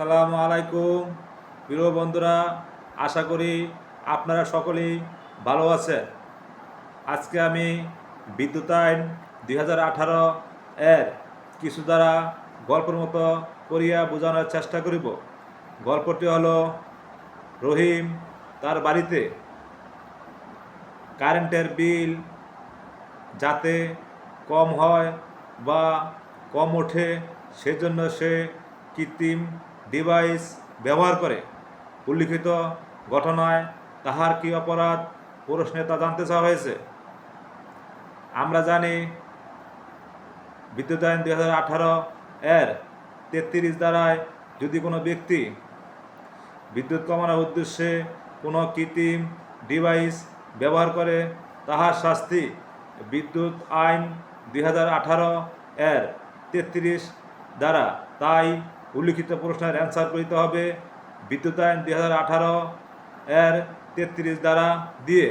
আসসালামু আলাইকুম প্রিয় বন্ধুরা, আশা করি আপনারা সকলেই ভালো আছেন। আজকে আমি বিদ্যুৎ আইন 2018 এর কিছু দ্বারা গল্পের মতো করিয়া বোঝানোর চেষ্টা করিব। গল্পটি হলো রহিম তার বাড়িতে কারেন্টের বিল যাতে কম হয় বা কম ওঠে সেজন্য সে কৃত্রিম ডিভাইস ব্যবহার করে। উল্লিখিত ঘটনায় তাহার কি অপরাধ প্রশ্নে তা জানতে চাওয়া হয়েছে। আমরা জানি বিদ্যুৎ আইন 2018 এর 33 ধারায় যদি কোনো ব্যক্তি বিদ্যুৎ কমানোর উদ্দেশ্যে কোনো কৃত্রিম ডিভাইস ব্যবহার করে তাহার শাস্তি বিদ্যুৎ আইন 2018 এর 33 দ্বারা। তাই উল্লিখিত প্রশ্নের অ্যান্সার করিতে হবে বিদ্যুৎ আইন 2018 এর 33 দ্বারা দিয়ে।